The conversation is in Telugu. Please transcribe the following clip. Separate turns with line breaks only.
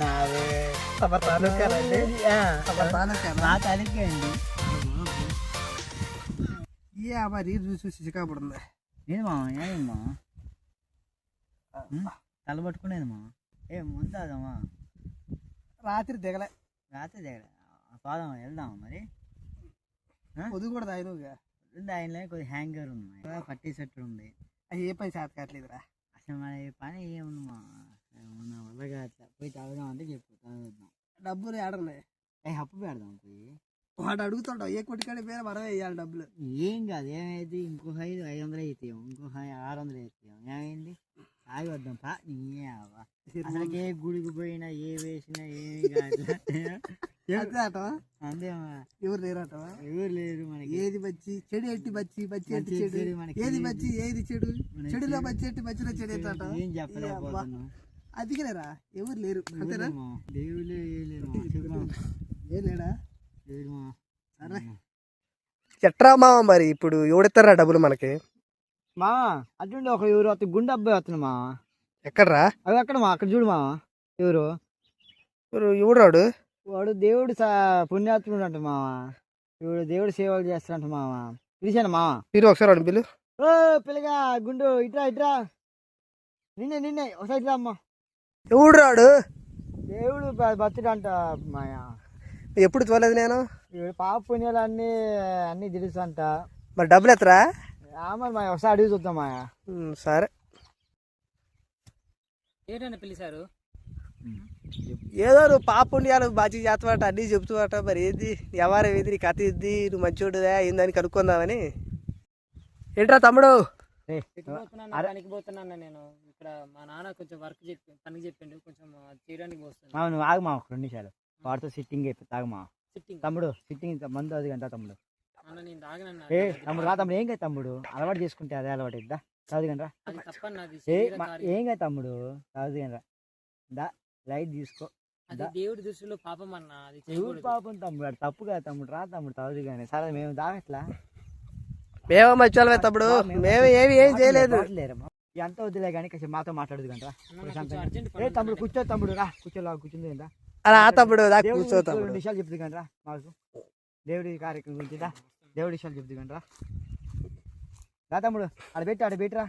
నావే తాలూకానండి మా తాలూకా అండి.
మరి చూసి చికాపడుంది.
నేను మా ఏమమ్మా తల పట్టుకునేది మా ముందాదమ్మా
రాత్రి దిగలే.
రాత్రి దగ్గర పోదామా వెళ్దామా మరి?
పొద్దు కూడా తాగినవుగా.
ఆయనలో కొద్దిగా హ్యాంగర్ ఉంది, పట్టేసట్టు ఉంది.
అది ఏ పని చేత కావట్లేదురా.
అసలు మన పని ఏముందమ్మా, నా వల్ల అట్లా పోయి తాగుదాం అంటే చెప్పు తాగుదాం.
డబ్బులు ఏడున్నాయి?
అప్పు పెడదాం పోయి.
వాడు అడుగుతాడు ఏ కొట్టికాడి పేరు మనమే వేయాలి డబ్బులు.
ఏం కాదు, ఏమైంది ఇంకొక 500 అవుతాం, ఇంకొక 600 అవుతాం, ఏమైంది ఆగి వద్దాం పా. అసలుకి ఏ గుడికి పోయినా ఏ వేసినా ఏమి కాదు. అంతేమా,
ఎవరు లేరటవా?
ఎవరు లేరు మనకి.
ఏది బచ్చి చెడు ఎట్టి బచ్చి బచ్చి ఎట్టి చెడు, ఏది బచ్చి ఏది చెడు, చెడులో బచ్చి ఎట్టి బచ్చిలో చెడు ఎట్ట.
ఏం చెప్పలేకపోతున్నాం.
అందుకేరా ఎవరు లేరు. అంతేనా?
దేవుళ్ళు
ఏం లేడా?
సరే
ఎట్రా మామ మరి ఇప్పుడు ఎవడెత్తారా డబ్బులు మనకి?
మా అటువంటి ఒక ఎవరు వస్తుంది, గుండె అబ్బాయి వస్తుంది మా.
ఎక్కడరా?
అవి అక్కడ మా అక్కడ చూడు మా. ఎవరు
ఎవడాడు?
వాడు దేవుడు పుణ్యాత్ముడు అంట మామ. ఇప్పుడు దేవుడు సేవలు చేస్తాడంట మామ. పిలిచాను మామ.
మీరు ఒకసారి వాడు పిలు.
ఓ పిల్లగా గుండు ఇట్రా ఇట్రా, నిన్నే ఒకసారి ఇట్రా అమ్మా.
ఎవడు రాడు?
దేవుడు బతుడు అంట మాయా.
ఎప్పుడు చూడలేదు నేను.
పాప పుణ్యాలు అన్నీ తెలుసు అంట.
మరి డబ్బులు ఎత్తరా?
మరి మా ఒకసారి అడిగి చూద్దాం మాయా.
సరే.
ఏంటన్నా పిలిచారు?
ఏదో నువ్వు పాప పుణ్యాలు బాచి చేస్తావాట, అన్నీ చెప్తావాట. మరి ఏంది వ్యవహారం ఏది, నీ కథ ఏంది, నువ్వు మంచోడుదా ఏందని కనుక్కుందామని. ఏంట్రా తమ్ముడు?
పనికి పోతున్నాను నేను. ఇక్కడ మా నాన్న కొంచెం పనికి చెప్పిండు, కొంచెం చేయడానికి పోతున్నాను. నువ్వు ఆగమా ఒక 2 నిమిషాలు, వాడితో సిట్టింగ్ అయిపోయి తాగమా. తమ్ముడు సిట్టింగ్ మందు అది గంట తమ్ముడు. తమ్ముడు రా తమ్ముడు. ఏం కాదు తమ్ముడు, అలవాటు చేసుకుంటే అదే అలవాటు ఇద్దా. చదువు గంట. ఏం కాదు తమ్ముడు, చదువు గనరా. దా లైట్ తీసుకో. దేవుడి దృష్టిలో పాపం అన్న, దేవుడు పాపం తమ్ముడు, అది తప్పు కాదు తమ్ముడు. రా తమ్ముడు చదువు కానీ. సరే మేము దాగట్లా,
మేము మంచి తమ్ముడు, మేము ఏం చేయలేదు.
ఎంత వద్దులే కానీ కొంచెం మాతో మాట్లాడదు కంట. ఏ తమ్ముడు కూర్చో తమ్ముడు, రా కూర్చుంది కదా.
అలా తమ్ముడు కూర్చో.
2 నిమిషాలు చెప్తుంది కంట్రా మాకు దేవుడి కార్యక్రమం గురించి. దేవుడి విషయాలు చెప్తుంది కంట్రా. రా తమ్ముడు, ఆడ పెట్టరా.